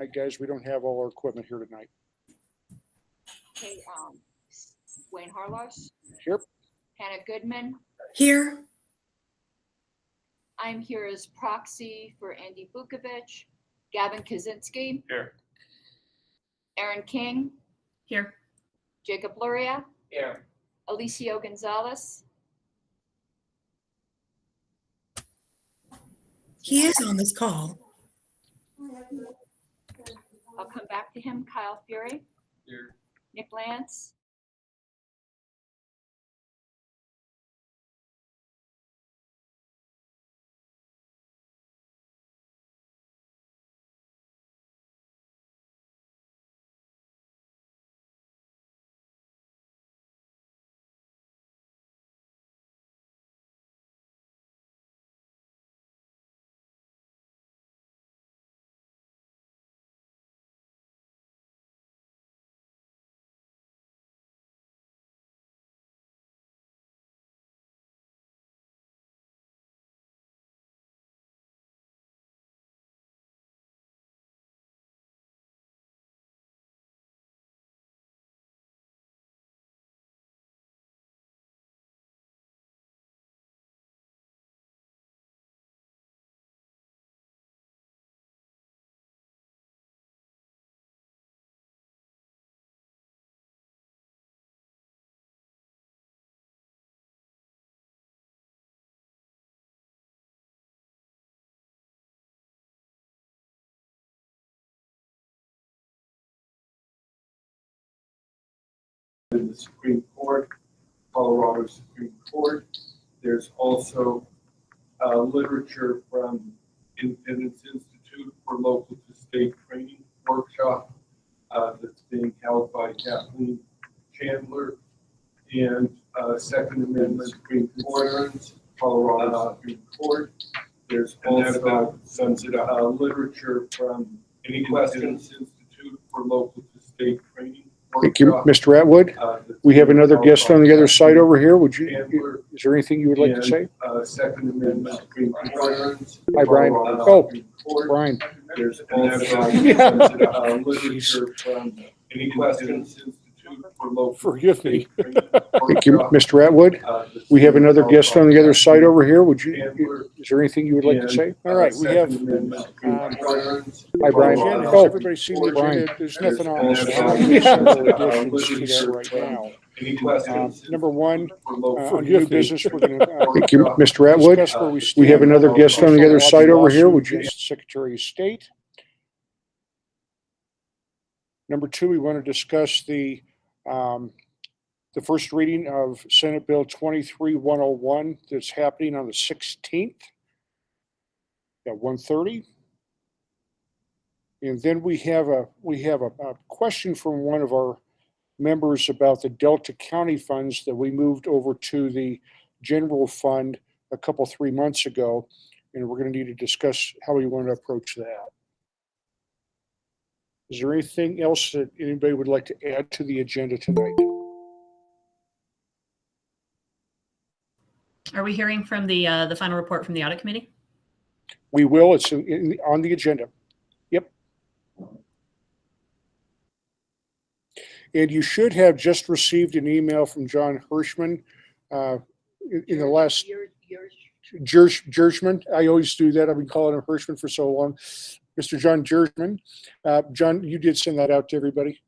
Hi, guys. We don't have all our equipment here tonight. Okay, Wayne Harlos, Here. Hannah Goodman. Here. I'm here as proxy for Andy Bukovic, Gavin Kaczynski. Here. Aaron King, Here. Jacob Luria, Here. Alicio Gonzalez. He is on this call. I'll come back to him. Kyle Fury, Here. Nick Lance. In the Supreme Court, Colorado Supreme Court. There's also literature from Independence Institute for Local to State Training Workshop that's being held by Kathleen Chandler, and Second Amendment Supreme Court, Colorado Supreme Court. There's also some literature from Independence Institute for Local to State Training. Thank you, Mr. Atwood. We have another guest on the other side over here. Would you? Is there anything you would like to say? Second Amendment Supreme Court. Hi, Brian. Oh, Brian. There's also literature from Independence Institute for Local. Forgive me. State Thank you, Training Mr. Atwood. We have another guest on the other side over here. Would you? Workshop. Is there anything you would like to say? All right, we have. Second Amendment Supreme Court. Hi, Brian. Has Oh, everybody seen the agenda? There's nothing on this. Yeah. Additions to that right now. Any questions? Number one, For local- for new business, we're going to. Thank you, Mr. Atwood. Discuss where We have another guest on the other side over here. Would you? Secretary of State. Number two, we want to discuss the first reading of Senate Bill 23-101 that's happening on the 16th at 1:30. And then we have a question from one of our members about the Delta County funds that we moved over to the general fund a couple, 3 months ago. And we're going to need to discuss how we want to approach that. Is there anything else that anybody would like to add to the agenda tonight? Are we hearing from the final report from the audit committee? We will. It's on the agenda. Yep. And you should have just received an email from John Hirschman in the last. Jershman. I always do that. I've been calling him Hirschman for so long. Mr. John Jershman. John, you did send that out to everybody.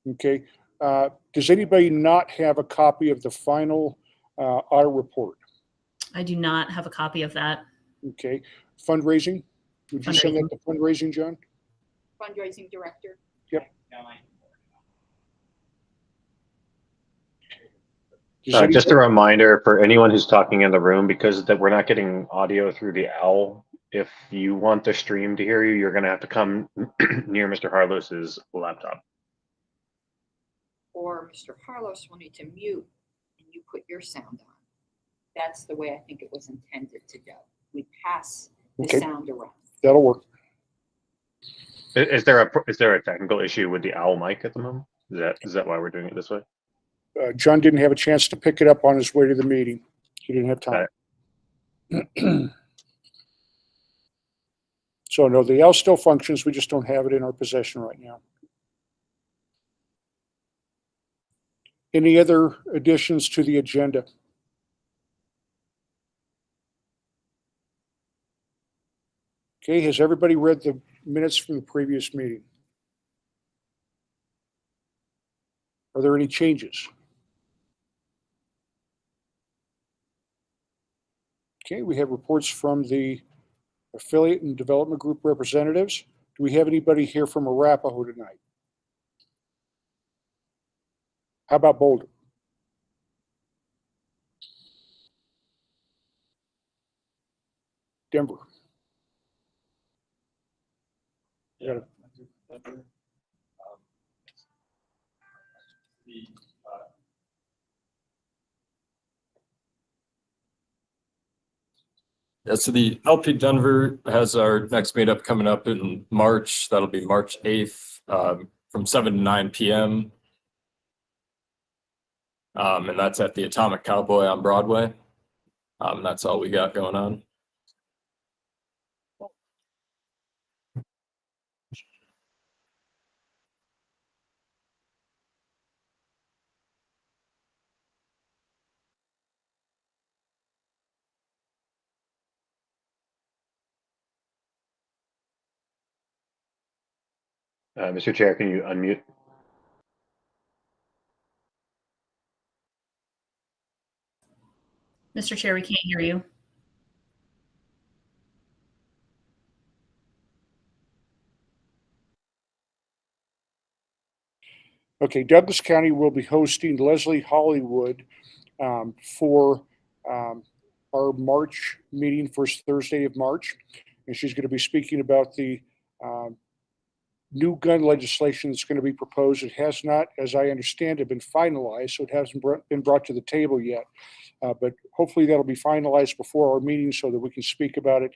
Okay. Does anybody not have a copy of the final audit report? I do not have a copy of that. Okay. Fundraising? Would you send that to fundraising, John? Fundraising director. Yep. Just a reminder for anyone who's talking in the room, because that we're not getting audio through the OWL. If you want the stream to hear you, you're going to have to come near Mr. Harlos's laptop. Or Mr. Harlos will need to mute and you put your sound on. That's the way I think it was intended to go. We pass the sound around. That'll work. Is there a technical issue with the OWL mic at the moment? Is that why we're doing it this way? John didn't have a chance to pick it up on his way to the meeting. He didn't have time. So no, the L still functions. We just don't have it in our possession right now. Any other additions to the agenda? Okay, has everybody read the minutes from the previous meeting? Are there any changes? Okay, we have reports from the affiliate and development group representatives. Do we have anybody here from Arapahoe tonight? How about Boulder? Denver? Yeah. Got Yeah, so the LP Denver has our next meetup coming up in March. That'll be March 8th, from 7 to 9 p.m. And that's at the Atomic Cowboy on Broadway. That's all we got going on. Mr. Chair, can you unmute? Mr. Chair, we can't hear you. Okay, Douglas County will be hosting Leslie Hollywood for our March meeting, first Thursday of March. And she's going to be speaking about the new gun legislation that's going to be proposed. It has not, as I understand it, been finalized, so it hasn't been brought to the table yet. But hopefully that'll be finalized before our meeting so that we can speak about it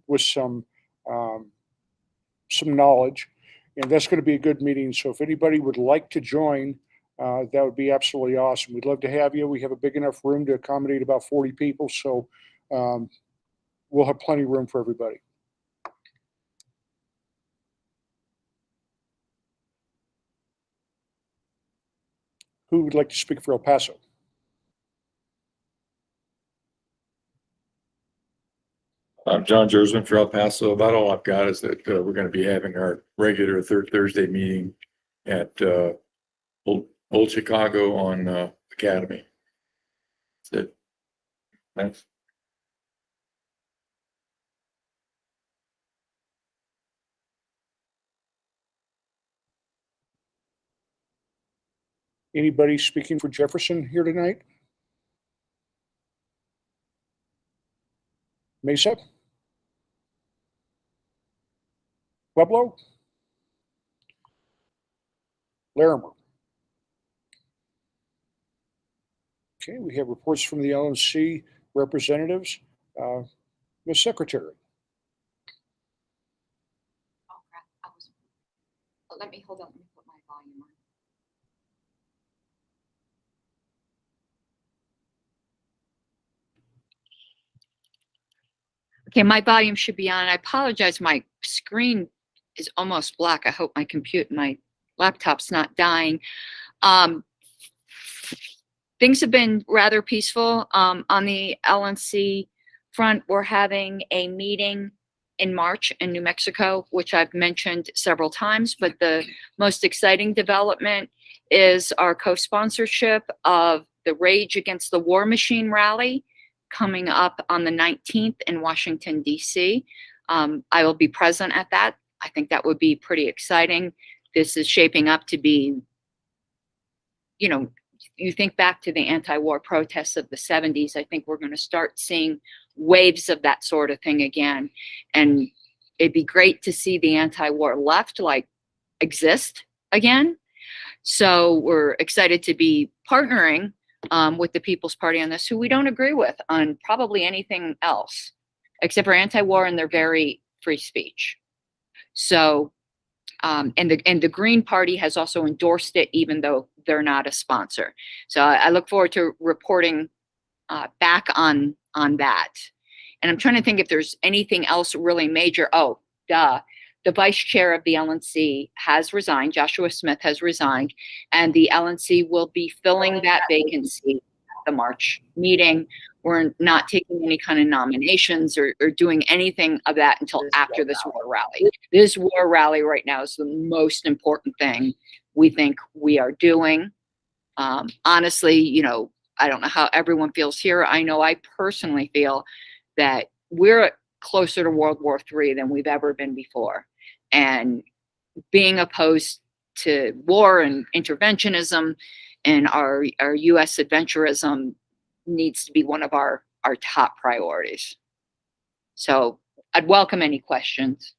with some knowledge. And that's going to be a good meeting. So if anybody would like to join, that would be absolutely awesome. We'd love to have you. We have a big enough room to accommodate about 40 people. So we'll have plenty of room for everybody. Who would like to speak for El Paso? I'm John Jersman for El Paso. About all I've got is that we're going to be having our regular third Thursday meeting at Old Chicago on Academy. That's it. Thanks. Anybody speaking for Jefferson here tonight? Mesa? Pueblo? Larimer? Okay, we have reports from the LNC representatives. Ms. Secretary. Oh, crap. Let me hold on. Let me put my volume on. Okay, my volume should be on. I apologize. My screen is almost black. I hope my laptop's not dying. Things have been rather peaceful on the LNC front. We're having a meeting in March in New Mexico, which I've mentioned several times, but the most exciting development is our co-sponsorship of the Rage Against the War Machine rally coming up on the 19th in Washington, D.C. I will be present at that. I think that would be pretty exciting. This is shaping up to be, you know, you think back to the anti-war protests of the 70s, I think we're going to start seeing waves of that sort of thing again. And it'd be great to see the anti-war left exist again. So we're excited to be partnering with the People's Party on this, who we don't agree with on probably anything else, except for anti-war and their very free speech. So, and the Green Party has also endorsed it, even though they're not a sponsor. So I look forward to reporting back on that. And I'm trying to think if there's anything else really major. Oh, duh. The vice chair of the LNC has resigned. Joshua Smith has resigned, and the LNC will be filling that vacancy at the March meeting. We're not taking any kind of nominations or doing anything of that until after this war rally. This war rally right now is the most important thing we think we are doing. Honestly, you know, I don't know how everyone feels here. I know I personally feel that we're closer to World War III than we've ever been before. And being opposed to war and interventionism and our U.S. adventurism needs to be one of our top priorities. So I'd welcome any questions.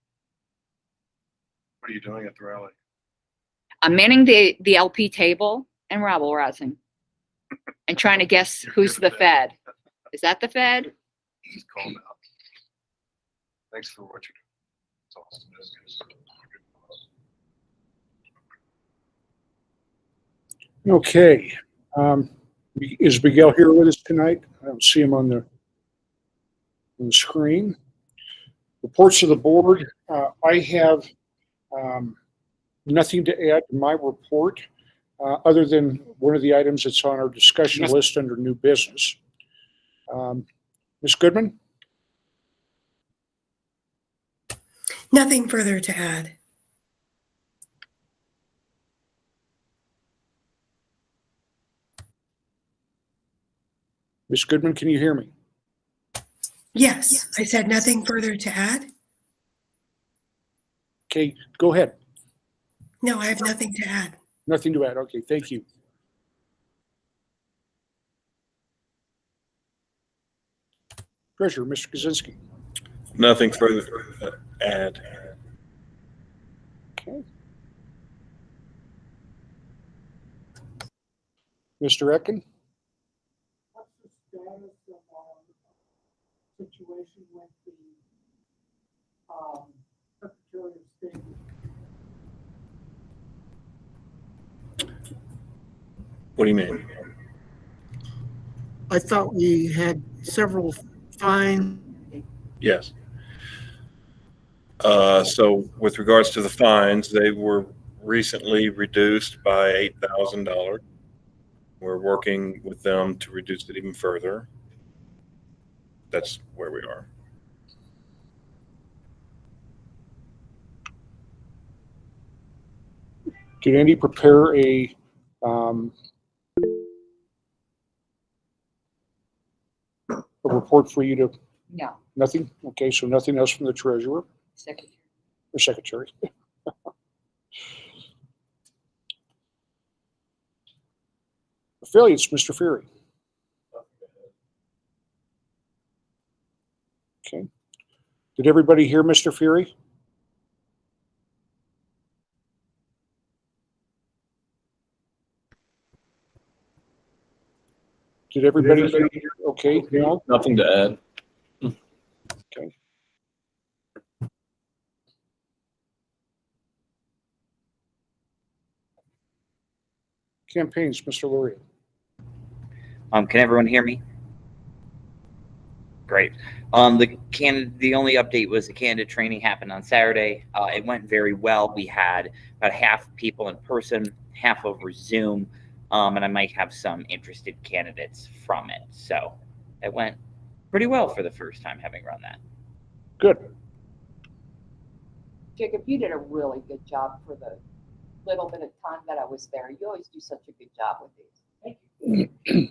What are you doing at the rally? I'm manning the LP table and rabble rousing and trying to guess who's the Fed. Is that the Fed? He's called out. Thanks for what you do. It's awesome. It's good. Okay. Is Miguel here with us tonight? I don't see him on the screen. Reports of the board. I have nothing to add to my report other than one of the items that's on our discussion list under new business. Ms. Goodman? Nothing further to add. Ms. Goodman, can you hear me? Yes, I said nothing further to add. Okay, go ahead. No, I have nothing to add. Nothing to add. Okay, thank you. Treasurer, Mr. Kaczynski. Nothing further to add. Okay. Mr. Ecken? What's the status of our situation with the Secretary of State? What do you mean? I thought we had several fines. Yes. So with regards to the fines, they were recently reduced by $8,000. We're working with them to reduce it even further. That's where we are. Did Andy prepare a report for you to? No, Nothing? Okay, so nothing else from the treasurer Secretary. or secretary. Affiliates, Mr. Fury. Okay. Did everybody hear Mr. Fury? Did everybody hear? Okay, no? Nothing to add. Okay. Campaigns, Mr. Lurie. Can everyone hear me? Great. The only update was the candidate training happened on Saturday. It went very well. We had about half people in person, half over Zoom, and I might have some interested candidates from it. So it went pretty well for the first time having run that. Good. Jacob, you did a really good job for the little bit of time that I was there. You always do such a good job with these. Thank you.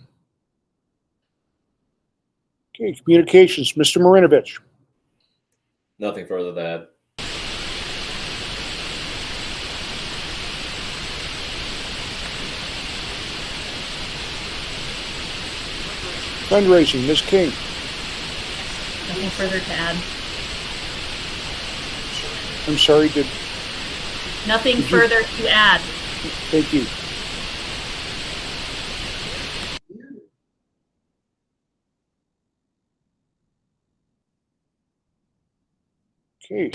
Okay, communications, Mr. Marinovich. Nothing further to add. Fundraising, Ms. King. Nothing further to add. I'm sorry, Nothing further to add. thank you. Okay,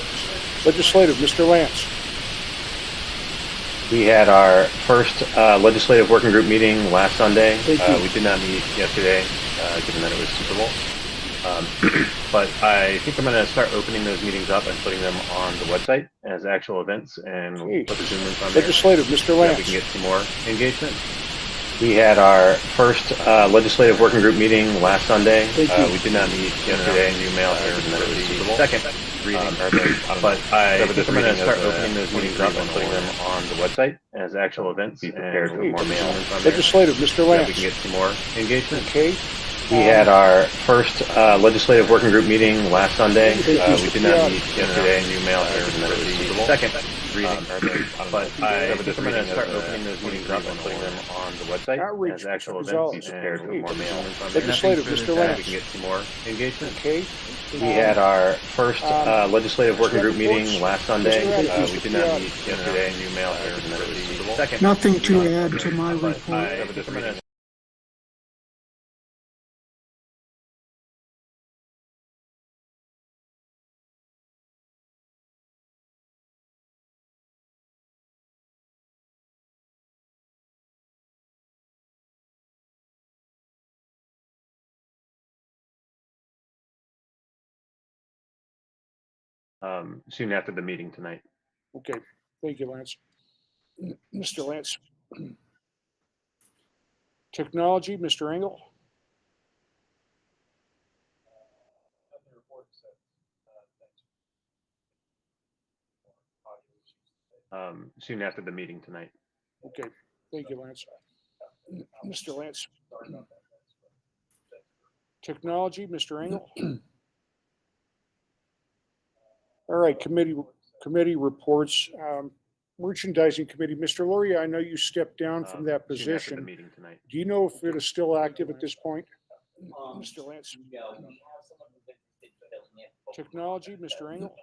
legislative, Mr. Lance. We had our first legislative working group meeting last Sunday. Thank you. We did not meet yesterday, given that it was Super Bowl. But I think I'm going to start opening those meetings up and putting them on the website as actual events, and we'll put the Zoom links on there. Legislative, Mr. So that Lance. we can get some more engagement. We had our first legislative working group meeting last Sunday. We did not meet yesterday. New mail here, and then it was the second reading. But I think I'm going to start opening those meetings up and putting them on the website as actual events. Be prepared for more mail on there. Legislative, Mr. So that Lance. we can get some more engagement. Okay. We had our first legislative working group meeting last Sunday. We did not meet yesterday. New mail here, and then it was the second reading. But I think I'm going to start opening those meetings up and putting them on the website Outreach, as actual Mr. events. Gonzalez. Be prepared for more mail on there. Legislative, Mr. So that Lance. we can get some more engagement. Okay. We had our first legislative working group meeting last Sunday. We did not meet yesterday. New mail here, and then it was the second. Nothing to add to my But report. I think I'm going to soon after the meeting tonight. Okay. Thank you, Lance. Mr. Lance. Technology, Mr. Engel. Soon after the meeting tonight. Okay. Thank you, Lance. Mr. Lance. Technology, Mr. Engel. All right, committee reports. Merchandising committee, Mr. Luria, I know you stepped down from that Soon after the position. meeting tonight. Do you know if it is still active at this point? Mr. Lance. Technology, Mr. Engel.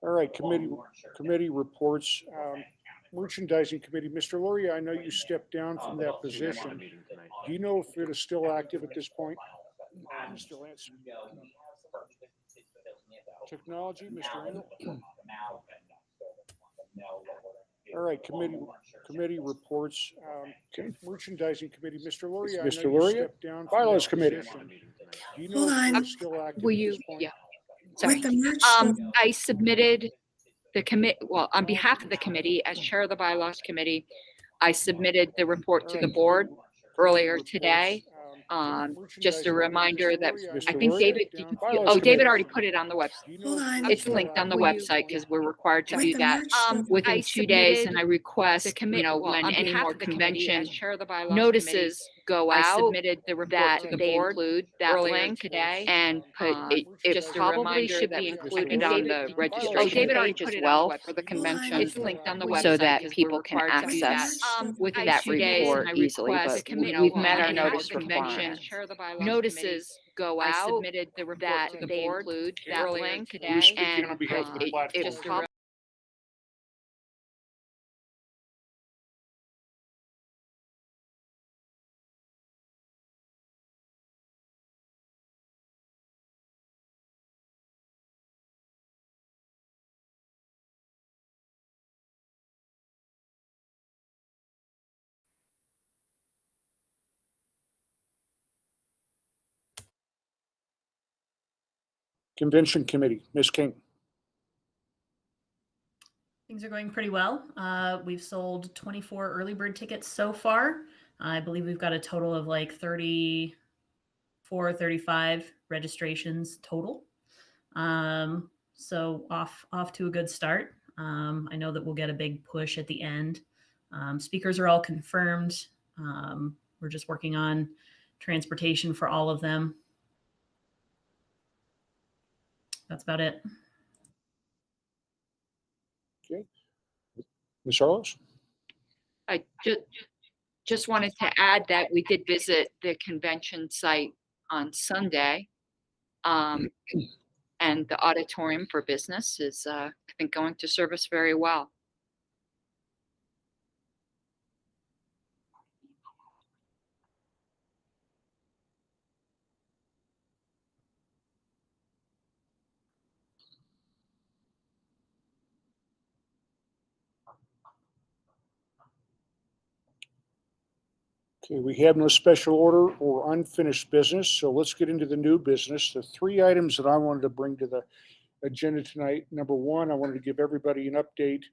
All right, committee reports. Merchandising committee, Mr. Luria, I know you stepped down from that Soon after the position. meeting tonight. Do you know if it is still active at this point? Mr. Lance. Technology, Mr. Engel. All right, committee reports. Merchandising committee, Mr. Luria, I know Mr. you Luria? stepped down from Bylaws that committee. position. Do you know Hold if it on. is still active Will at you, this point? yeah, sorry. With the merch, I submitted the well, on behalf of the committee, as chair of the bylaws committee, I submitted the report to the board earlier today. Just a reminder that I think David, David already put it on the website. hold on. It's linked on the website because we're required to With do the that merch, within I 2 days. And submitted I request, when any more convention notices go out, the report to the board include that link today, and put it probably should be included on the registration page as well for the convention. It's linked on the website so that people can access that report easily. But we've met our notice requirements. Notices go out. I submitted the report to the board include that link today, speaking on and behalf of the it platform. probably Convention committee, Ms. King. Things are going pretty well. We've sold 24 early bird tickets so far. I believe we've got a total of like 34, 35 registrations total. So off to a good start. I know that we'll get a big push at the end. Speakers are all confirmed. We're just working on transportation for all of them. That's about it. Okay. Ms. Harlows? I just wanted to add that we did visit the convention site on Sunday. And the auditorium for business is, I think, going to serve us very well. Okay, we have no special order or unfinished business, so let's get into the new business. The three items that I wanted to bring to the agenda tonight. Number one, I wanted to give everybody an update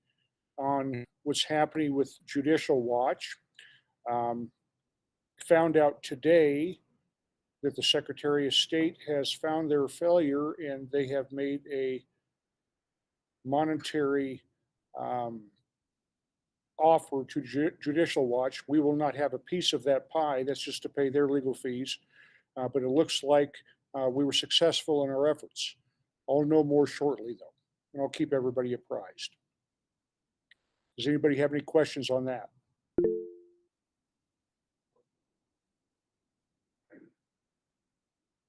on what's happening with Judicial Watch. Found out today that the Secretary of State has found their failure and they have made a monetary offer to Judicial Watch. We will not have a piece of that pie. That's just to pay their legal fees. But it looks like we were successful in our efforts. I'll know more shortly, though, and I'll keep everybody apprised. Does anybody have any questions on that?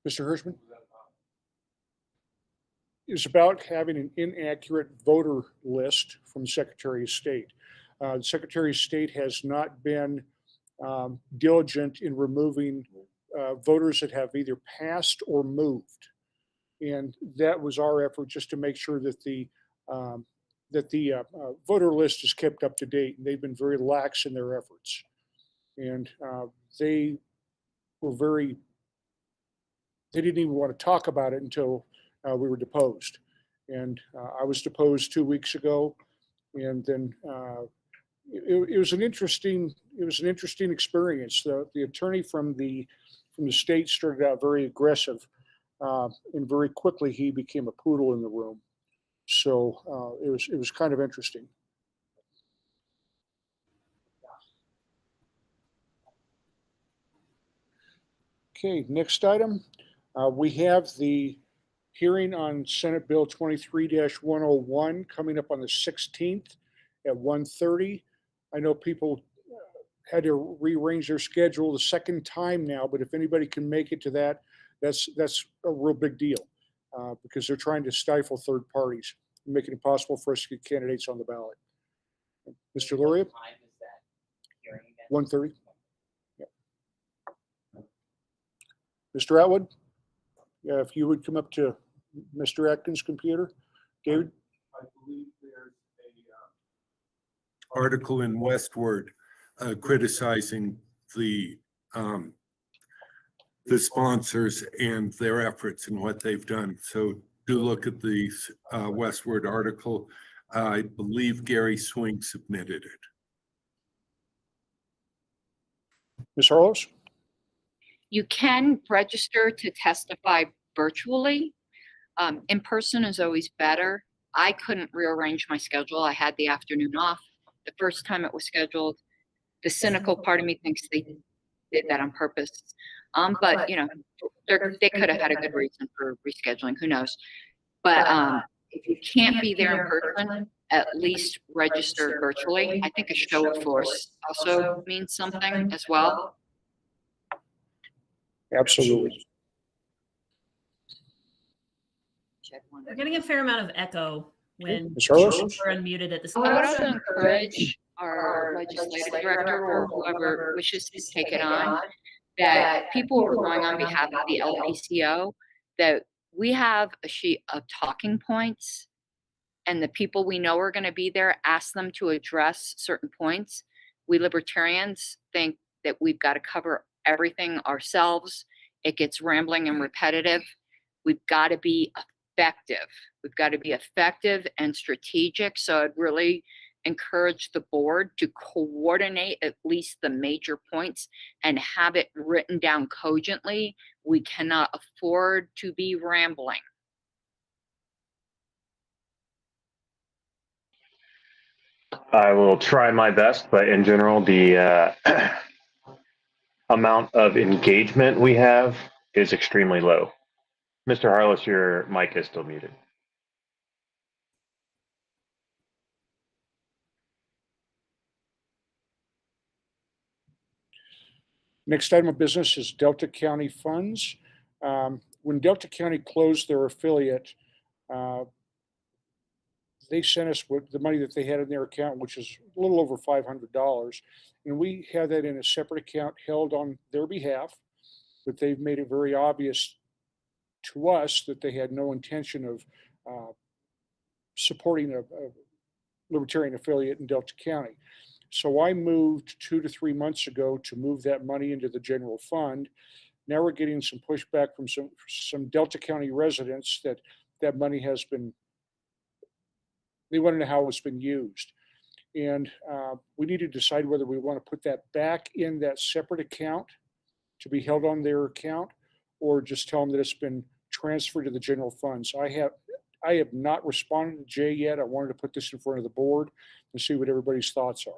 Mr. Hirschman? It's about having an inaccurate voter list from the Secretary of State. The Secretary of State has not been diligent in removing voters that have either passed or moved. And that was our effort, just to make sure that the voter list is kept up to date. And they've been very lax in their efforts. And they didn't even want to talk about it until we were deposed. And I was deposed 2 weeks ago. And then it was an interesting experience. The attorney from the state started out very aggressive, and very quickly he became a poodle in the room. So it was kind of interesting. Okay, next item. We have the hearing on Senate Bill 23-101 coming up on the 16th at 1:30. I know people had to rearrange their schedule the second time now, but if anybody can make it to that, that's a real big deal, because they're trying to stifle third parties, making it impossible for us to get candidates on the ballot. Mr. Luria? 1:30. Yep. Mr. Atwood? Yeah, if you would come up to Mr. Atkins' computer. David? I believe there's article in Westward criticizing the sponsors and their efforts and what they've done. So do look at the Westward article. I believe Gary Swing submitted it. Ms. Harlos? You can register to testify virtually. In person is always better. I couldn't rearrange my schedule. I had the afternoon off. The first time it was scheduled, the cynical part of me thinks they did that on purpose. But you know, they could have had a good reason for rescheduling. Who knows? But if you can't be there in person, at least register virtually. I think a show of force also means something as well. Absolutely. We're getting a fair amount of echo when Ms. Harlos? we're unmuted at the I would start. also encourage our legislative director or whoever wishes to take it on, that people who are going on behalf of the LPCO, that we have a sheet of talking points, and the people we know are going to be there, ask them to address certain points. We libertarians think that we've got to cover everything ourselves. It gets rambling and repetitive. We've got to be effective. We've got to be effective and strategic. So I'd really encourage the board to coordinate at least the major points and have it written down cogently. We cannot afford to be rambling. I will try my best, but in general, the amount of engagement we have is extremely low. Mr. Harless, your mic is still muted. Next item of business is Delta County funds. When Delta County closed their affiliate, they sent us the money that they had in their account, which is a little over $500. And we had that in a separate account held on their behalf, but they've made it very obvious to us that they had no intention of supporting a Libertarian affiliate in Delta County. So I moved 2 to 3 months ago to move that money into the general fund. Now we're getting some pushback from some Delta County residents that that money has been, they want to know how it's been used. And we need to decide whether we want to put that back in that separate account to be held on their account, or just tell them that it's been transferred to the general fund. So I have not responded to Jay yet. I wanted to put this in front of the board and see what everybody's thoughts are.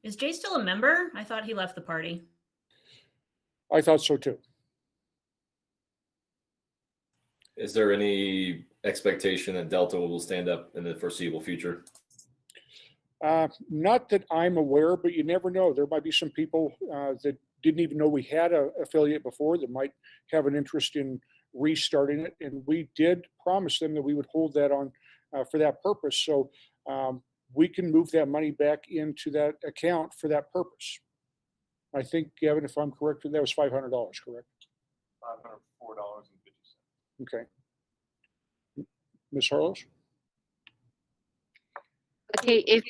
Is Jay still a member? I thought he left the party. I thought so too. Is there any expectation that Delta will stand up in the foreseeable future? Not that I'm aware, but you never know. There might be some people that didn't even know we had an affiliate before that might have an interest in restarting it. And we did promise them that we would hold that on for that purpose. So we can move that money back into that account for that purpose. I think, Gavin, if I'm correct, that was $500, correct? $504.50. Okay. Ms. Harlows? Okay, if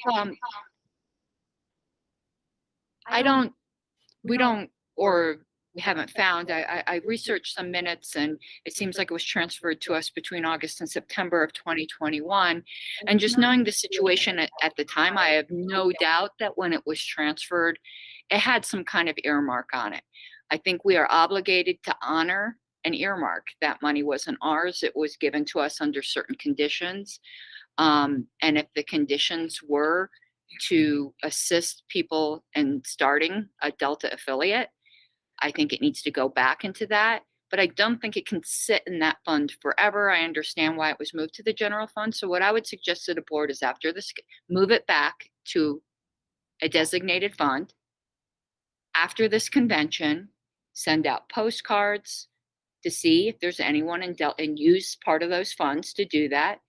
we don't, or we haven't found, I researched some minutes and it seems like it was transferred to us between August and September of 2021. And just knowing the situation at the time, I have no doubt that when it was transferred, it had some kind of earmark on it. I think we are obligated to honor an earmark. That money wasn't ours. It was given to us under certain conditions. And if the conditions were to assist people in starting a Delta affiliate, I think it needs to go back into that. But I don't think it can sit in that fund forever. I understand why it was moved to the general fund. So what I would suggest to the board is after this, move it back to a designated fund. After this convention, send out postcards to see if there's anyone in Delta, and use part of those funds to do that,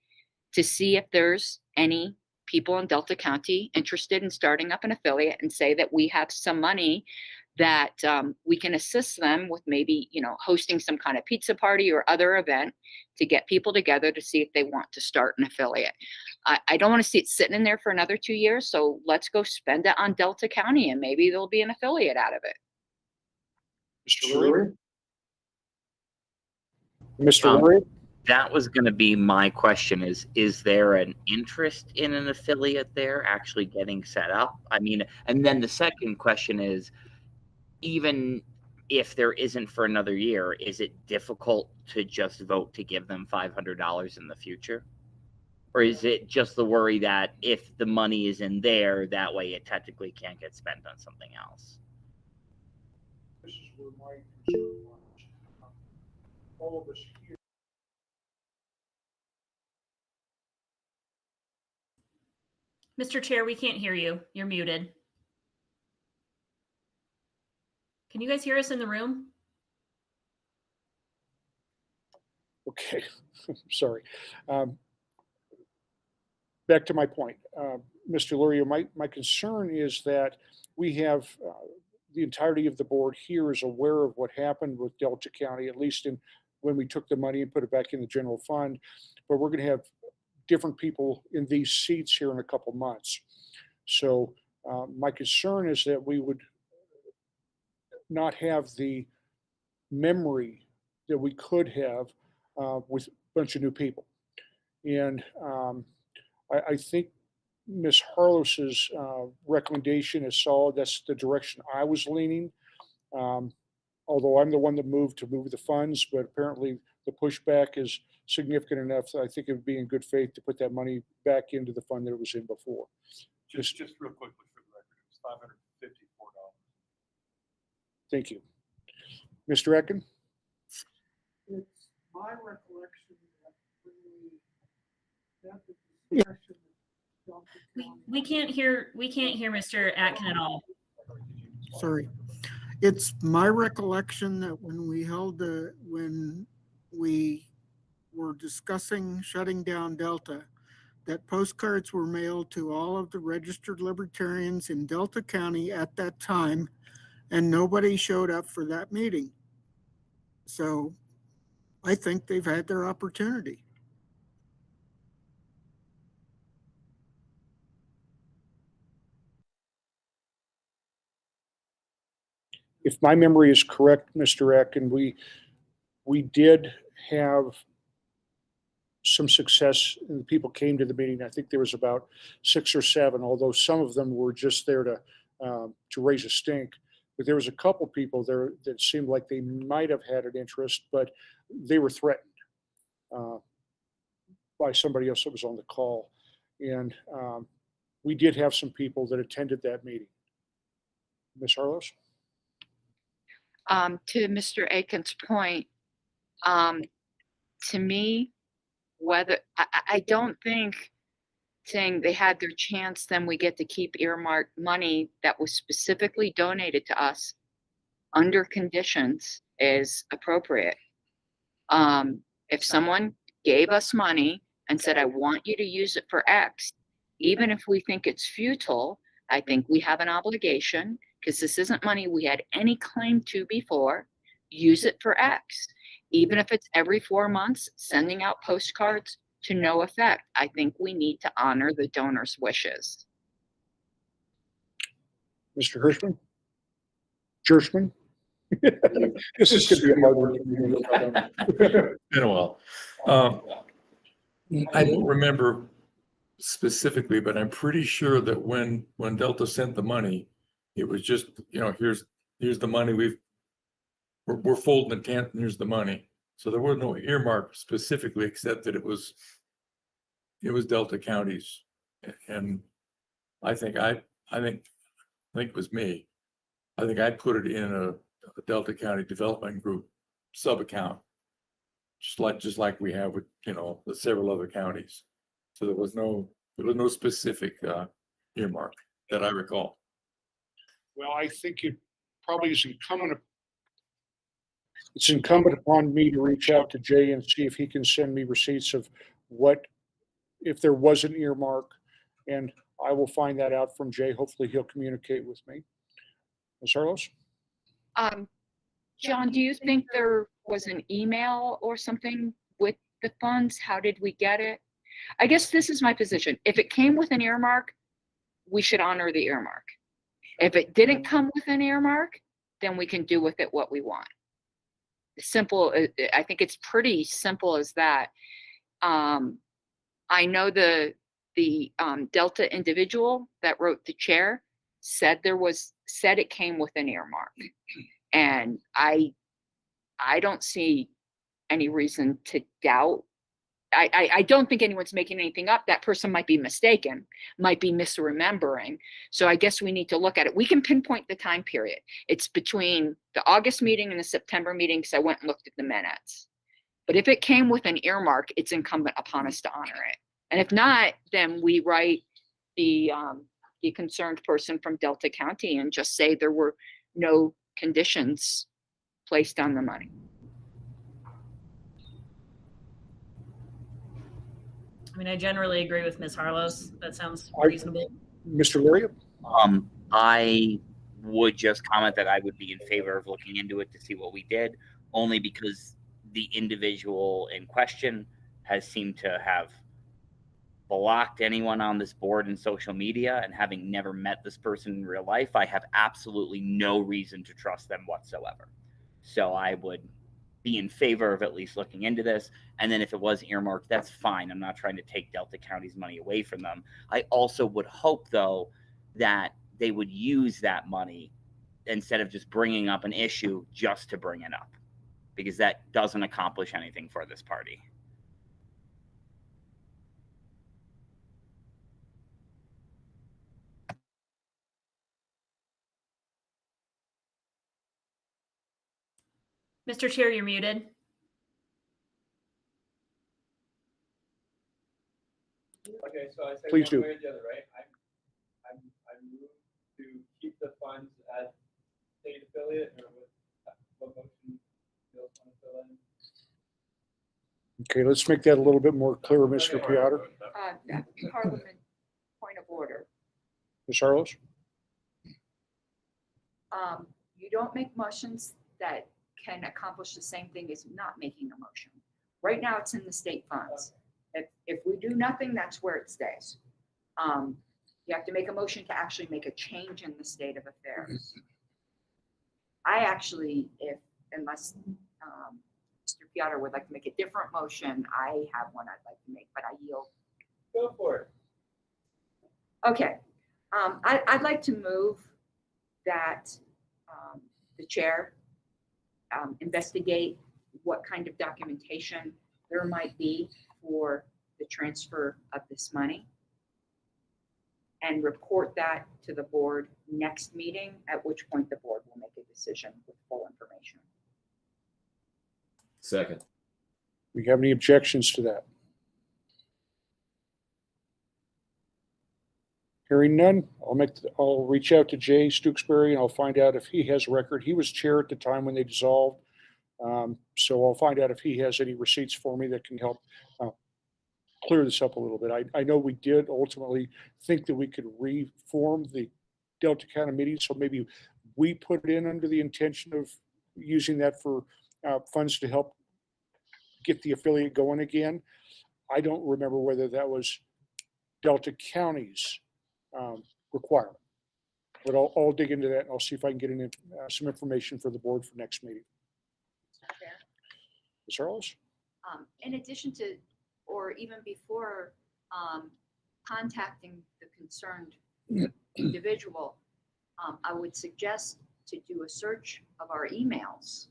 to see if there's any people in Delta County interested in starting up an affiliate, and say that we have some money that we can assist them with, maybe, hosting some kind of pizza party or other event to get people together to see if they want to start an affiliate. I don't want to see it sitting in there for another 2 years. So let's go spend it on Delta County and maybe there'll be an affiliate out of it. Mr. Lurie? Mr. Lurie? That was going to be my question, is there an interest in an affiliate there actually getting set up? I mean, and then the second question is, even if there isn't for another year, is it difficult to just vote to give them $500 in the future? Or is it just the worry that if the money is in there, that way it technically can't get spent on something else? This is where my concern was. All of us here. Mr. Chair, we can't hear you. You're muted. Can you guys hear us in the room? Okay, sorry. Back to my point, Mr. Lurie, my concern is that we have the entirety of the board here is aware of what happened with Delta County, at least when we took the money and put it back in the general fund. But we're going to have different people in these seats here in a couple months. So my concern is that we would not have the memory that we could have with a bunch of new people. And I think Ms. Harlow's recommendation is solid. That's the direction I was leaning. Although I'm the one that moved to move the funds, but apparently the pushback is significant enough that I think it would be in good faith to put that money back into the fund that it was in before. Just real quickly for the record, it was $554. Thank you. Mr. Ecken? It's my recollection that when we had the discussion. We can't hear Mr. Atkin at all. Sorry. It's my recollection that when we were discussing shutting down Delta, that postcards were mailed to all of the registered libertarians in Delta County at that time, and nobody showed up for that meeting. So I think they've had their opportunity. if my memory is correct, Mr. Eck, and we did have some success and people came to the meeting. I think there was about 6 or 7, although some of them were just there to raise a stink. But there was a couple people there that seemed like they might have had an interest, but they were threatened by somebody else that was on the call. And we did have some people that attended that meeting. Ms. Harlos? To Mr. Aiken's point, to me, whether I don't think saying they had their chance, then we get to keep earmarked money that was specifically donated to us under conditions is appropriate. If someone gave us money and said, I want you to use it for X, even if we think it's futile, I think we have an obligation, because this isn't money we had any claim to before, use it for X. Even if it's every 4 months, sending out postcards to no effect. I think we need to honor the donor's wishes. Mr. Hirschman? Hirschman? This is going to be a hard one. Been a while. I don't remember specifically, but I'm pretty sure that when Delta sent the money, it was just, here's the money we're folding the tent and here's the money. So there was no earmark specifically, except that it was Delta counties. And I think it was me. I think I put it in a Delta County Development Group sub-account, just like we have with, the several other counties. So there was no specific earmark that I recall. Well, I think it probably is it's incumbent upon me to reach out to Jay and see if he can send me receipts of if there was an earmark, and I will find that out from Jay. Hopefully he'll communicate with me. Ms. Harlos? John, do you think there was an email or something with the funds? How did we get it? I guess this is my position. If it came with an earmark, we should honor the earmark. If it didn't come with an earmark, then we can do with it what we want. Simple. I think it's pretty simple as that. I know the Delta individual that wrote the chair said it came with an earmark, and I don't see any reason to doubt. I don't think anyone's making anything up. That person might be mistaken, might be misremembering. So I guess we need to look at it. We can pinpoint the time period. It's between the August meeting and the September meeting, because I went and looked at the minutes. But if it came with an earmark, it's incumbent upon us to honor it. And if not, then we write the concerned person from Delta County and just say there were no conditions placed on the money. I mean, I generally agree with Ms. Harlos. That sounds reasonable. Mr. Laria? I would just comment that I would be in favor of looking into it to see what we did, only because the individual in question has seemed to have blocked anyone on this board in social media, and having never met this person in real life, I have absolutely no reason to trust them whatsoever. So I would be in favor of at least looking into this. And then if it was earmarked, that's fine. I'm not trying to take Delta County's money away from them. I also would hope, though, that they would use that money instead of just bringing up an issue just to bring it up, because that doesn't accomplish anything for this party. Mr. Chair, you're muted. Okay, so I said Please do. one way or the other, right? I move to keep the funds at state affiliate, or what motion Bill's want to fill in? Okay, let's make that a little bit more clear, Mr. Piotr. Parliament point of order. Ms. Harlos? You don't make motions that can accomplish the same thing as not making a motion. Right now, it's in the state funds. If we do nothing, that's where it stays. You have to make a motion to actually make a change in the state of affairs. I actually, unless Mr. Piotr would like to make a different motion, I have one I'd like to make, but I yield. Go for it. Okay, I'd like to move that the chair investigate what kind of documentation there might be for the transfer of this money and report that to the board next meeting, at which point the board will make a decision with full information. Second. We have any objections to that? Hearing none, I'll reach out to Jay Stooksbury and I'll find out if he has a record. He was chair at the time when they dissolved. So I'll find out if he has any receipts for me that can help clear this up a little bit. I know we did ultimately think that we could reform the Delta County meeting, so maybe we put it in under the intention of using that for funds to help get the affiliate going again. I don't remember whether that was Delta County's requirement, but I'll dig into that and I'll see if I can get some information for the board for next meeting. Chair? Ms. Harless? In addition to, or even before contacting the concerned individual, I would suggest to do a search of our emails.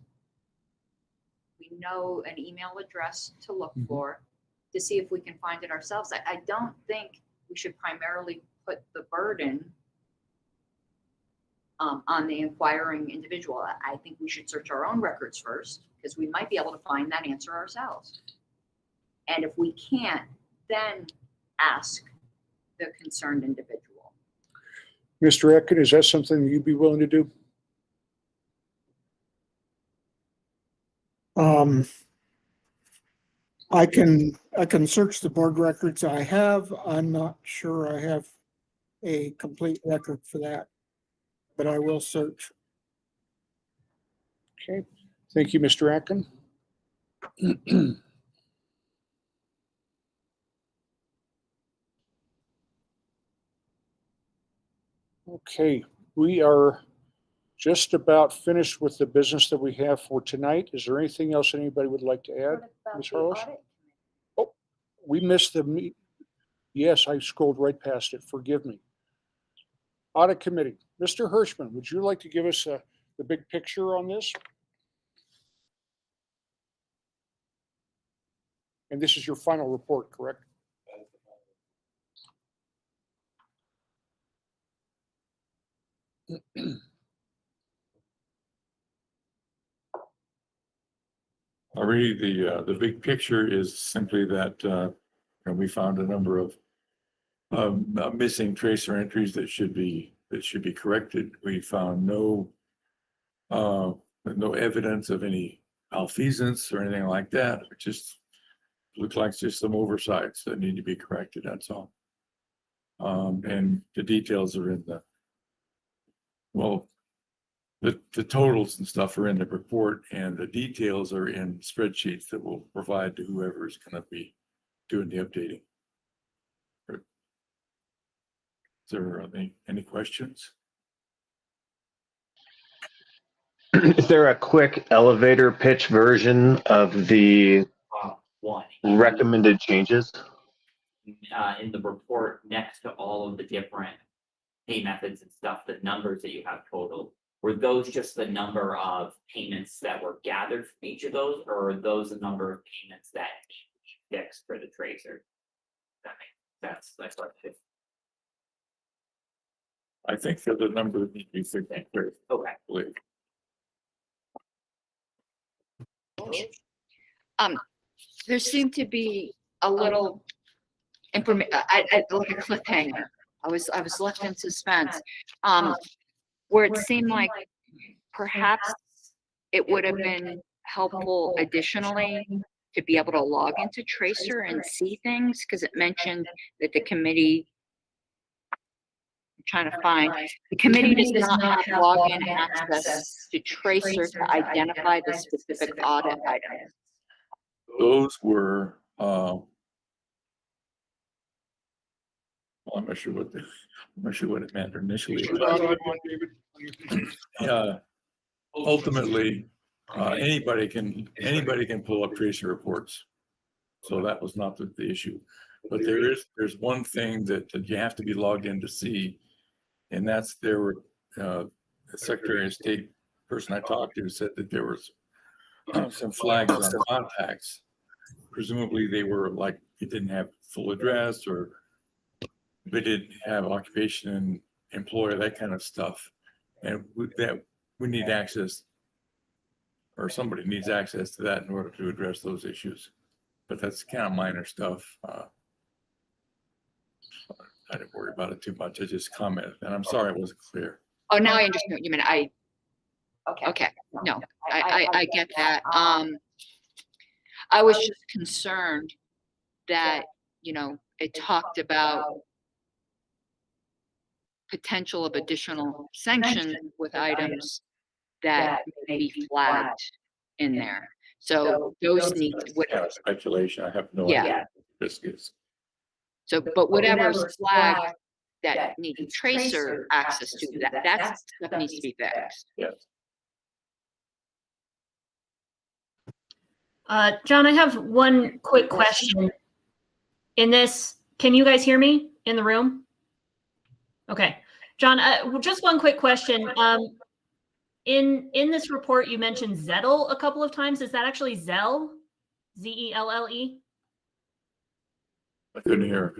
We know an email address to look for to see if we can find it ourselves. I don't think we should primarily put the burden on the inquiring individual. I think we should search our own records first, because we might be able to find that answer ourselves. And if we can't, then ask the concerned individual. Mr. Etkin, is that something you'd be willing to do? I can search the board records I have. I'm not sure I have a complete record for that, but I will search. Okay, thank you, Mr. Atkin. Okay, we are just about finished with the business that we have for tonight. Is there anything else anybody would like to add? Ms. Harless? Oh, we missed the meet. Yes, I scrolled right past it. Forgive me. Audit Committee. Mr. Hirschman, would you like to give us the big picture on this? And this is your final report, correct? Already, the big picture is simply that we found a number of missing tracer entries that should be corrected. We found no evidence of any malfeasance or anything like that. It just looked like just some oversights that need to be corrected. That's all. And the details are in the totals and stuff are in the report, and the details are in spreadsheets that we'll provide to whoever is going to be doing the updating. Is there any questions? Is there a quick elevator pitch version of the one recommended changes? in the report next to all of the different pay methods and stuff, the numbers that you have total, were those just the number of payments that were gathered from each of those, or are those the number of payments that fixed for the tracer? That makes sense. That's what it is. I think that the number need to be fixed. Okay. There seemed to be a little information, like a cliffhanger. I was left in suspense, where it seemed like perhaps it would have been helpful additionally to be able to log into Tracer and see things, because it mentioned that the committee, I'm trying to find, the committee does not have login access to Tracer to identify the specific audit items. Those were, well, I'm not sure what it meant initially. ultimately, anybody can pull up tracer reports. So that was not the issue. But there's one thing that you have to be logged in to see. And that's the Secretary of State person I talked to said that there was some flags on contacts. Presumably they were like, it didn't have full address or they didn't have occupation and employer, that kind of stuff. And we need access, or somebody needs access to that in order to address those issues. But that's kind of minor stuff. I didn't worry about it too much. I just commented, and I'm sorry it wasn't clear. Oh, now I understand what you mean. Okay, no, I get that. I was just concerned that, it talked about potential of additional sanctions with items that may be flagged in there. So those need, Kind of speculation. I have no Yeah. idea what this is. so, but whatever's flagged that needs tracer access to, that stuff needs to be fixed. Yes. John, I have one quick question. Can you guys hear me in the room? Okay. John, just one quick question. In this report, you mentioned Zettel a couple of times. Is that actually Zell? Z-E-L-L-E? I couldn't hear.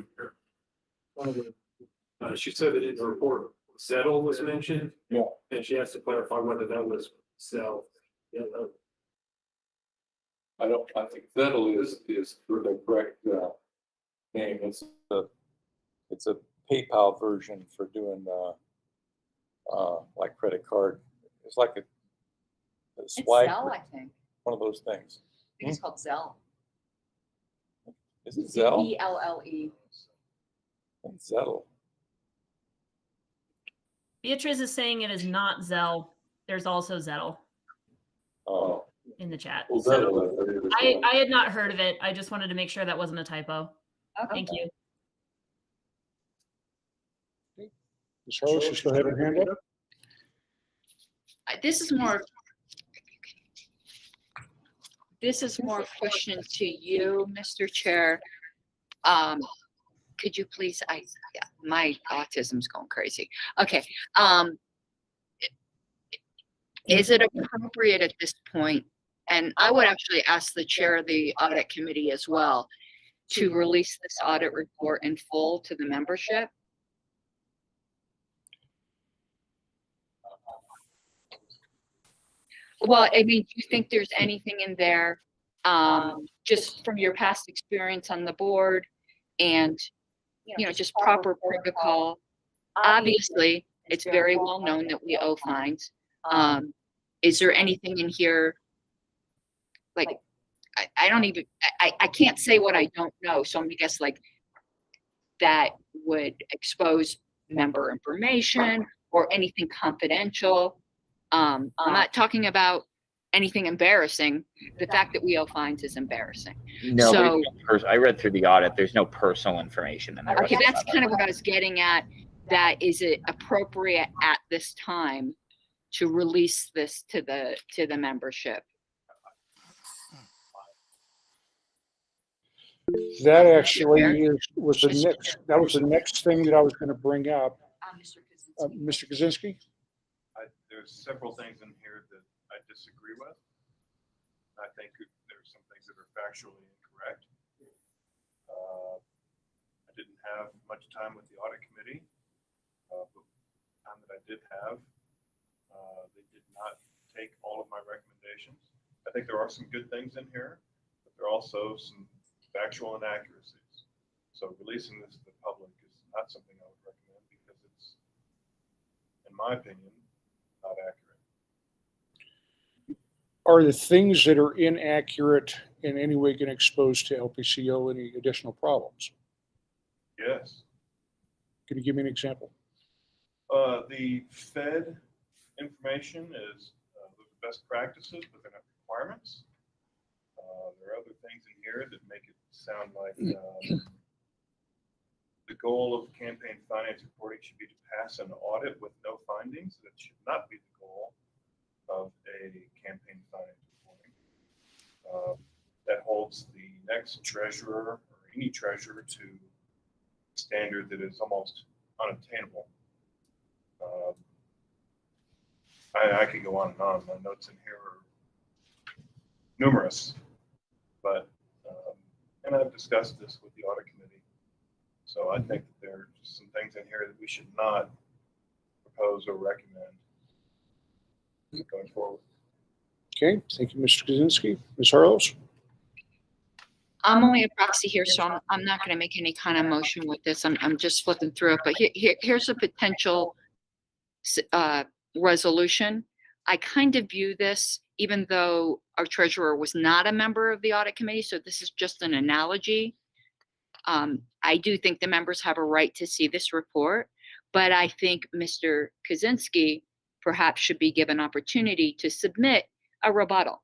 She said that in the report, Zettel was mentioned. Yeah. And she has to clarify whether that was Zell. Yeah, I think Zettel is the correct name. It's a PayPal version for doing like credit card. It's like a It's swipe. Zell, I think. One of those things. I think it's called Zell. Is it Zell? Z-E-L-L-E. Zettel. Beatrice is saying it is not Zell. There's also Zettel Oh. in the chat. Well, So Zettel, I had not heard of it. I just wanted to make sure that wasn't a typo. Okay. Thank you. Ms. Harris, you still have your hand up? This is more a question to you, Mr. Chair. Could you please, my autism's going crazy. Okay. Is it appropriate at this point, and I would actually ask the chair of the audit committee as well, to release this audit report in full to the membership? Well, I mean, do you think there's anything in there, just from your past experience on the board and, just proper protocol? Obviously, it's very well known that we owe fines. Is there anything in here, like, I can't say what I don't know, so I'm gonna guess like that would expose member information or anything confidential. I'm not talking about anything embarrassing. The fact that we owe fines is embarrassing. No, So, I read through the audit. There's no personal information in there. okay, that's kind of what I was getting at. That is it appropriate at this time to release this to the membership? That actually was the next thing that I was going to bring up. Mr. Kaczynski? There's several things in here that I disagree with. I think there's some things that are factually incorrect. I didn't have much time with the audit committee, but the time that I did have, they did not take all of my recommendations. I think there are some good things in here, but there are also some factual inaccuracies. So releasing this to the public is not something I would recommend because it's, in my opinion, not accurate. Are the things that are inaccurate in any way going to expose to LPCO any additional problems? Yes. Can you give me an example? The Fed information is the best practices within our requirements. There are other things in here that make it sound like the goal of campaign finance reporting should be to pass an audit with no findings. That should not be the goal. of a campaign finance reporting. That holds the next treasurer or any treasurer to a standard that is almost unattainable. I could go on and on. My notes in here are numerous, but and I've discussed this with the audit committee. So I think that there are just some things in here that we should not propose or recommend going forward. Okay, thank you, Mr. Kaczynski. Ms. Harlows? I'm only a proxy here, so I'm not going to make any kind of motion with this. I'm just flipping through it, but here's a potential resolution. I kind of view this, even though our treasurer was not a member of the audit committee, so this is just an analogy. I do think the members have a right to see this report, but I think Mr. Kaczynski perhaps should be given opportunity to submit a rebuttal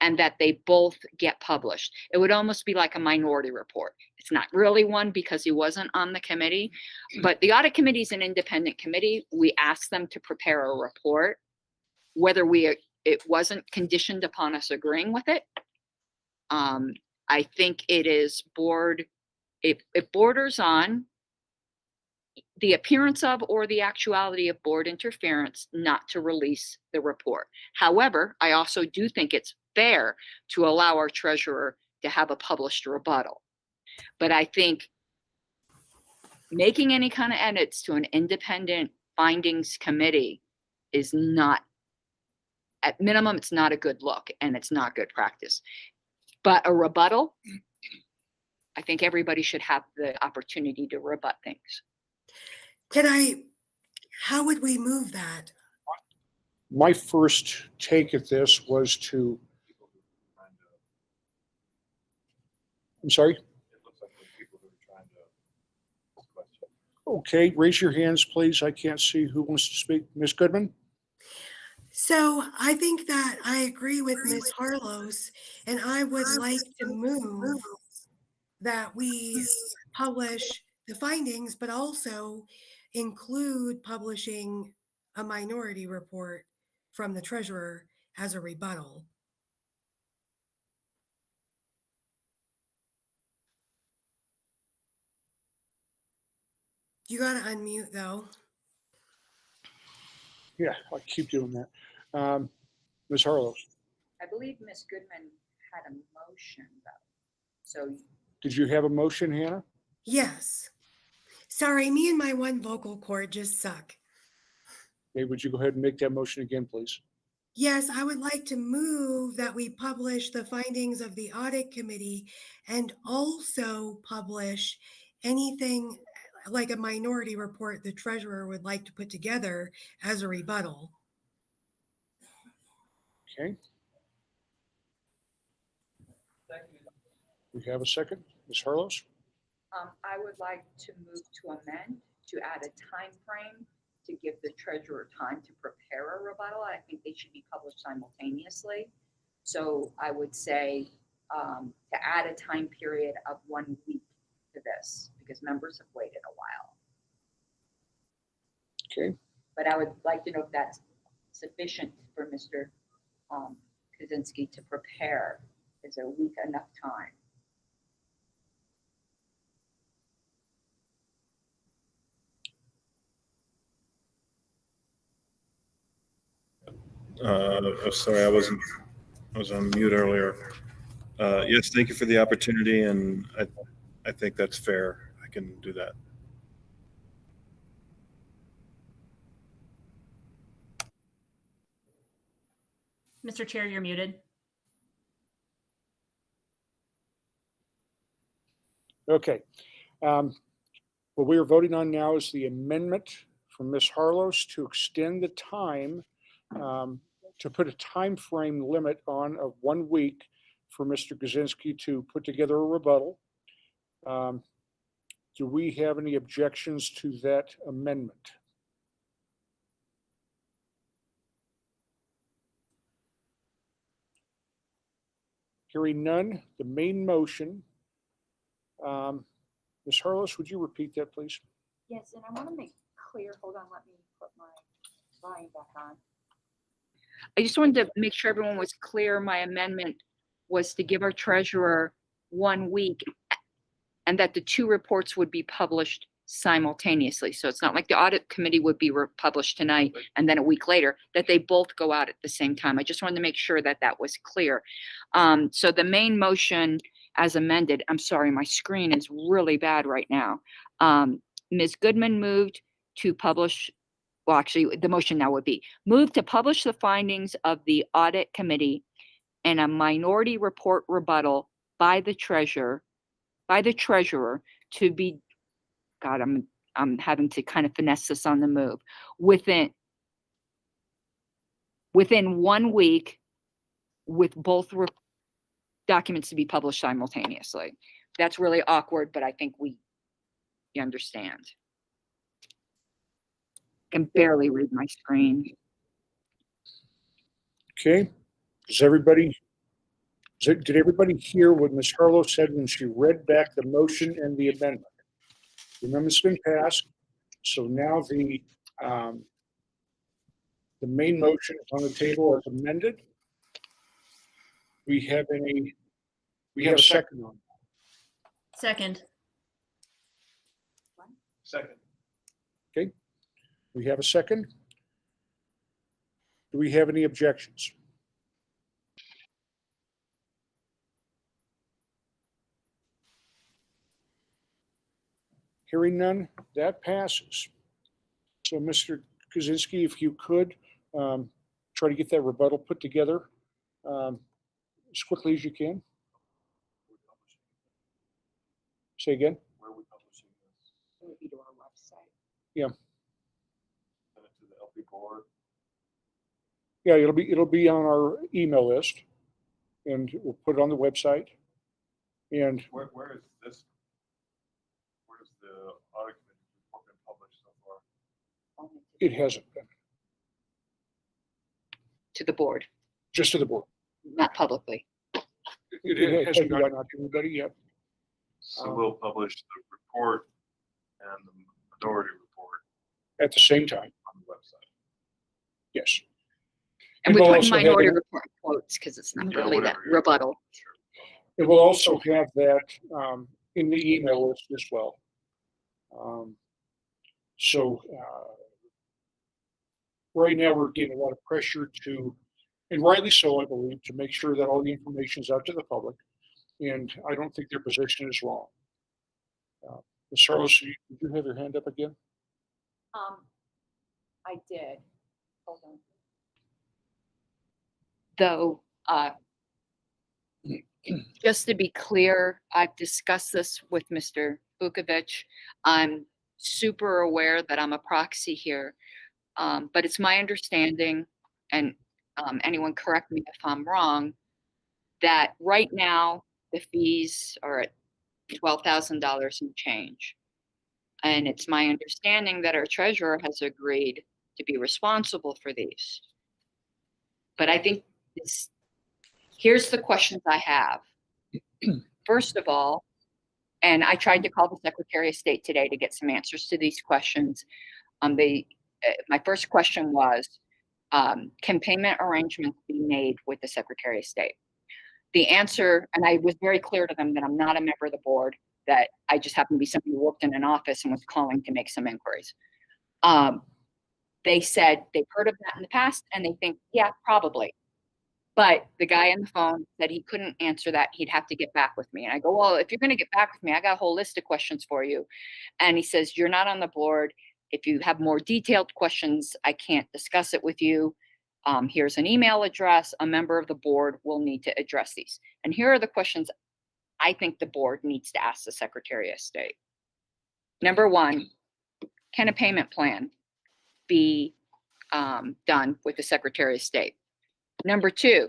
and that they both get published. It would almost be like a minority report. It's not really one because he wasn't on the committee, but the audit committee is an independent committee. We asked them to prepare a report, whether it wasn't conditioned upon us agreeing with it. I think it is it borders on the appearance of or the actuality of board interference not to release the report. However, I also do think it's fair to allow our treasurer to have a published rebuttal. But I think making any kind of edits to an independent findings committee is not, at minimum, it's not a good look and it's not good practice. But a rebuttal, I think everybody should have the opportunity to rebut things. How would we move that? My first take at this was to, I'm sorry? It looks like there are people who are trying to question. Okay, raise your hands, please. I can't see who wants to speak. Ms. Goodman? So I think that I agree with Ms. Harlows, and I would like to move that we publish the findings, but also include publishing a minority report from the treasurer as a rebuttal. You got to unmute though. Yeah, I'll keep doing that. Ms. Harlows, I believe Ms. Goodman had a motion though. So did you have a motion, Hannah? Yes. Sorry, me and my one vocal cord just suck. Okay, would you go ahead and make that motion again, please? Yes, I would like to move that we publish the findings of the audit committee and also publish anything like a minority report the treasurer would like to put together as a rebuttal. Okay. We have a second. Ms. Harlows? I would like to move to amend, to add a time frame to give the treasurer time to prepare a rebuttal. I think they should be published simultaneously. So I would say to add a time period of 1 week to this, because members have waited a while. Okay. But I would like to know if that's sufficient for Mr. Kaczynski to prepare. Is a week enough time? Sorry, I was on mute earlier. Yes, thank you for the opportunity, and I think that's fair. I can do that. Mr. Chair, you're muted. Okay. What we are voting on now is the amendment from Ms. Harlows to extend the time, to put a time frame limit on of 1 week for Mr. Kaczynski to put together a rebuttal. Do we have any objections to that amendment? Hearing none, the main motion. Ms. Harlows, would you repeat that, please? Yes, and I want to make clear, hold on, let me put my volume back on. I just wanted to make sure everyone was clear. My amendment was to give our treasurer 1 week and that the 2 reports would be published simultaneously. So it's not like the audit committee would be published tonight and then a week later, that they both go out at the same time. I just wanted to make sure that that was clear. So the main motion as amended, I'm sorry, my screen is really bad right now. Ms. Goodman moved to publish, well, actually, the motion now would be move to publish the findings of the audit committee and a minority report rebuttal by the treasurer to be, God, I'm having to kind of finesse this on the move, within 1 week, with both documents to be published simultaneously. That's really awkward, but I think you understand. I can barely read my screen. Okay, did everybody hear what Ms. Harlow said when she read back the motion and the amendment? The amendment's been passed, so now the main motion is on the table as amended. We have a second on that. Second. Second. Okay, we have a second. Do we have any objections? Hearing none, that passes. So Mr. Kaczynski, if you could, try to get that rebuttal put together as quickly as you can. Say again? Where are we publishing this? It would be to our website. Yeah. Send it to the LP board. Yeah, it'll be on our email list, and we'll put it on the website. And Where is this? Where is the audit committee report been published so far? it hasn't been, To the board, just to the board. not publicly. It hasn't gone out to anybody yet. So we'll publish the report and the minority report At the same time, on the website. yes. And we we'll put also have minority it- report quotes because it's not Yeah, really that whatever, yeah. rebuttal. It will also have that in the email list as well. So right now we're getting a lot of pressure to, and rightly so, I believe, to make sure that all the information is out to the public. And I don't think their position is wrong. Ms. Harlow, did you have your hand up again? I did. Hold on. Though, just to be clear, I've discussed this with Mr. Vukovic. I'm super aware that I'm a proxy here, but it's my understanding, and anyone correct me if I'm wrong, that right now the fees are at $12,000 and change. And it's my understanding that our treasurer has agreed to be responsible for these. But I think here's the questions I have. First of all, and I tried to call the Secretary of State today to get some answers to these questions. My first question was, can payment arrangements be made with the Secretary of State? The answer, and I was very clear to them that I'm not a member of the board, that I just happened to be somebody who worked in an office and was calling to make some inquiries. They said they've heard of that in the past and they think, yeah, probably. But the guy on the phone said he couldn't answer that. He'd have to get back with me. And I go, well, if you're going to get back with me, I got a whole list of questions for you. And he says, you're not on the board. If you have more detailed questions, I can't discuss it with you. Here's an email address. A member of the board will need to address these. And here are the questions I think the board needs to ask the Secretary of State. Number one, can a payment plan be done with the Secretary of State? Number two,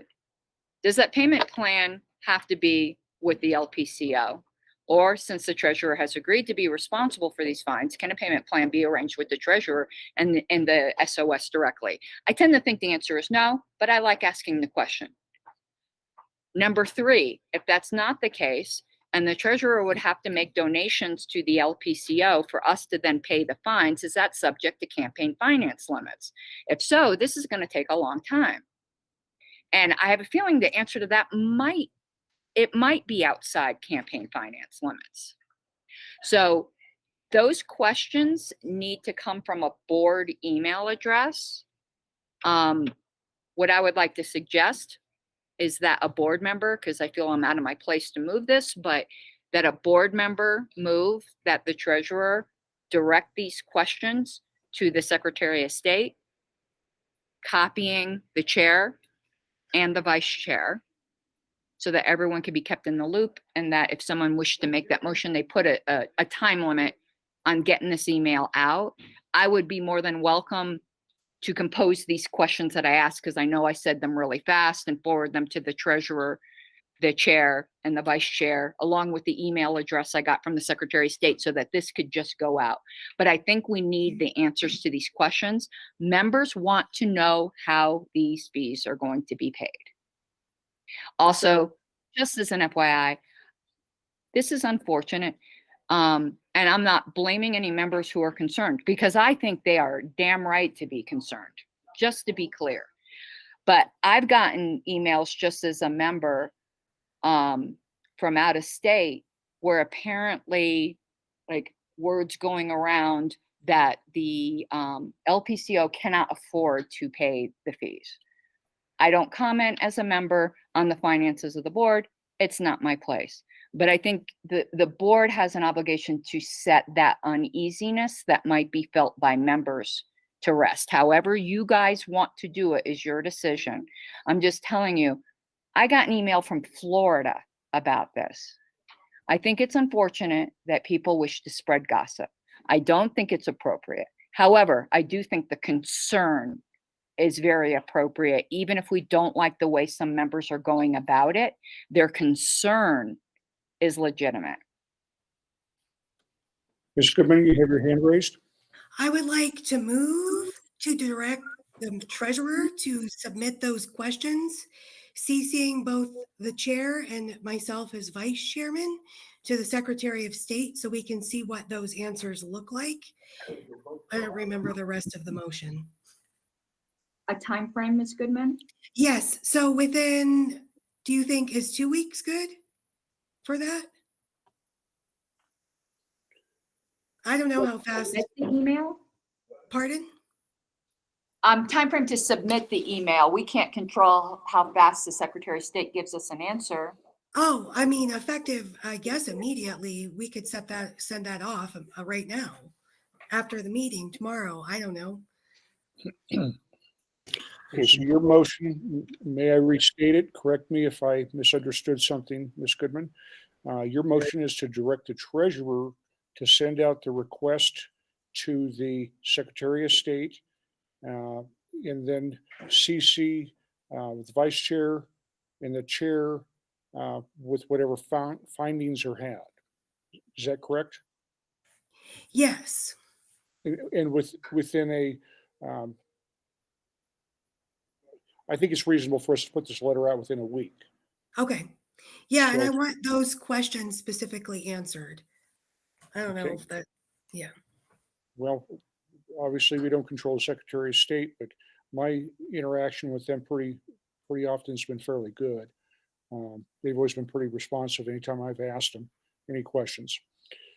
does that payment plan have to be with the LPCO? Or since the treasurer has agreed to be responsible for these fines, can a payment plan be arranged with the treasurer and the SOS directly? I tend to think the answer is no, but I like asking the question. Number three, if that's not the case, and the treasurer would have to make donations to the LPCO for us to then pay the fines, is that subject to campaign finance limits? If so, this is going to take a long time. And I have a feeling the answer to that might be outside campaign finance limits. So those questions need to come from a board email address. What I would like to suggest is that a board member, because I feel I'm out of my place to move this, but that a board member move that the treasurer direct these questions to the Secretary of State, copying the chair and the vice chair, so that everyone can be kept in the loop, and that if someone wished to make that motion, they put a time limit on getting this email out. I would be more than welcome to compose these questions that I asked, because I know I said them really fast, and forward them to the treasurer, the chair, and the vice chair, along with the email address I got from the Secretary of State, so that this could just go out. But I think we need the answers to these questions. Members want to know how these fees are going to be paid. Also, just as an FYI, this is unfortunate. And I'm not blaming any members who are concerned, because I think they are damn right to be concerned, just to be clear. But I've gotten emails just as a member from out of state, where apparently, like, words going around that the LPCO cannot afford to pay the fees. I don't comment as a member on the finances of the board. It's not my place. But I think the board has an obligation to set that uneasiness that might be felt by members to rest. However you guys want to do it is your decision. I'm just telling you, I got an email from Florida about this. I think it's unfortunate that people wish to spread gossip. I don't think it's appropriate. However, I do think the concern is very appropriate, even if we don't like the way some members are going about it. Their concern is legitimate. Ms. Goodman, you have your hand raised? I would like to move to direct the treasurer to submit those questions, CCing both the chair and myself as vice chairman to the Secretary of State, so we can see what those answers look like. I don't remember the rest of the motion. A time frame, Ms. Goodman? Yes, so within, do you think is 2 weeks good for that? I don't know how fast. The email? Pardon? Time frame to submit the email. We can't control how fast the Secretary of State gives us an answer. Oh, I mean, effective, I guess immediately. We could send that off right now, after the meeting tomorrow. I don't know. Okay, so your motion, may I restate it? Correct me if I misunderstood something, Ms. Goodman. Your motion is to direct the treasurer to send out the request to the Secretary of State, and then CC the vice chair and the chair with whatever findings are had. Is that correct? Yes. And within a, I think it's reasonable for us to put this letter out within a week. Okay. Yeah, and So- I want those questions specifically answered. I don't know Okay. if that, yeah. Well, obviously, we don't control the Secretary of State, but my interaction with them pretty often has been fairly good. They've always been pretty responsive anytime I've asked them any questions.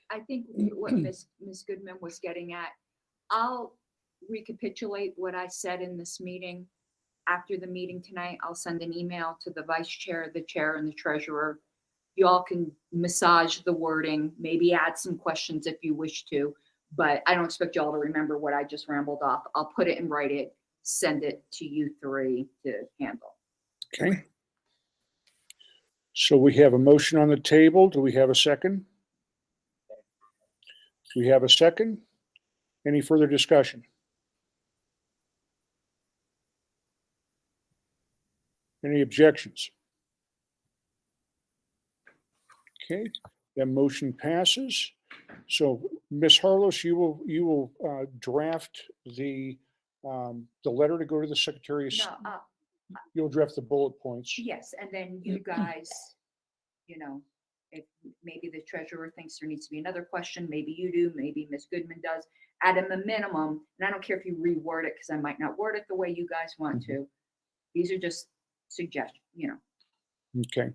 I think what Ms. Goodman was getting at, I'll recapitulate what I said in this meeting. After the meeting tonight, I'll send an email to the vice chair, the chair, and the treasurer. You all can massage the wording, maybe add some questions if you wish to, but I don't expect you all to remember what I just rambled off. I'll put it and write it, send it to you three to handle. Okay. So we have a motion on the table. Do we have a second? We have a second. Any further discussion? Any objections? Okay, that motion passes. So Ms. Harlos, you will draft the letter to go to the Secretary of State. No, You'll draft the bullet points. yes, and then you guys, you know, if maybe the treasurer thinks there needs to be another question, maybe you do, maybe Ms. Goodman does, at a minimum, and I don't care if you reword it, because I might not word it the way you guys want to. These are just suggestion, Okay.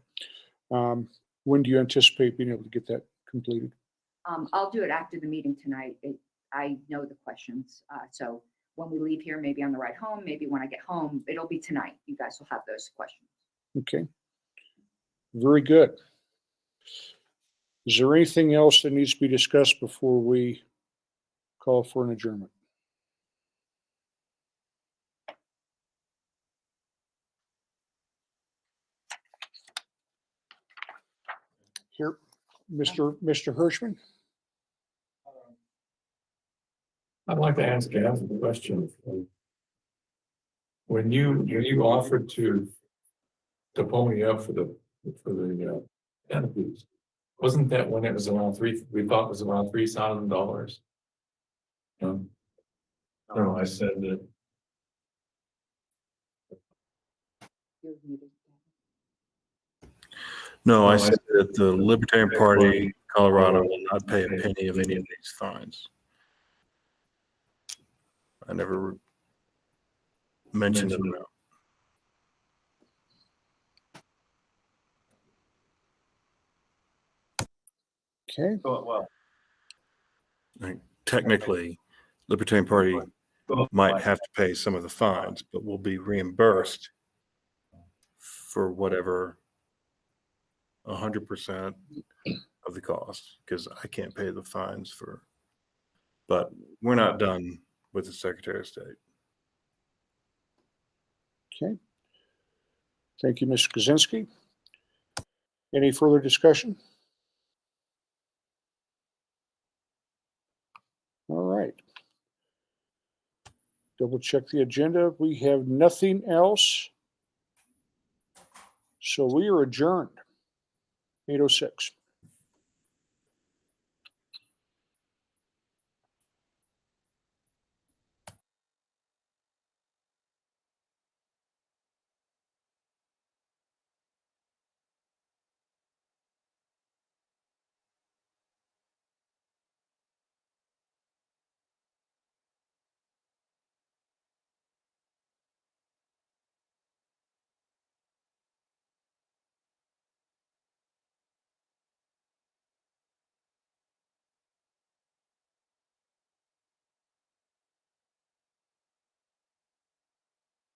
When do you anticipate being able to get that completed? I'll do it after the meeting tonight. I know the questions. So when we leave here, maybe on the ride home, maybe when I get home, it'll be tonight. You guys will have those questions. Okay. Very good. Is there anything else that needs to be discussed before we call for an adjournment? Here, Mr. Hirschman? I'd like to ask a question. When you offered to pony up for the canopies, wasn't that when it was around we thought it was around $3,000? No, I said that. No, I said that the Libertarian Party, Colorado, will not pay a penny of any of these fines. I never mentioned an amount. Okay. Well, technically, Libertarian Party might have to pay some of the fines, but will be reimbursed for whatever 100% of the cost, because I can't pay the fines but we're not done with the Secretary of State. Okay. Thank you, Mr. Kaczynski. Any further discussion? All right. Double check the agenda. We have nothing else. So we are adjourned. 8:06.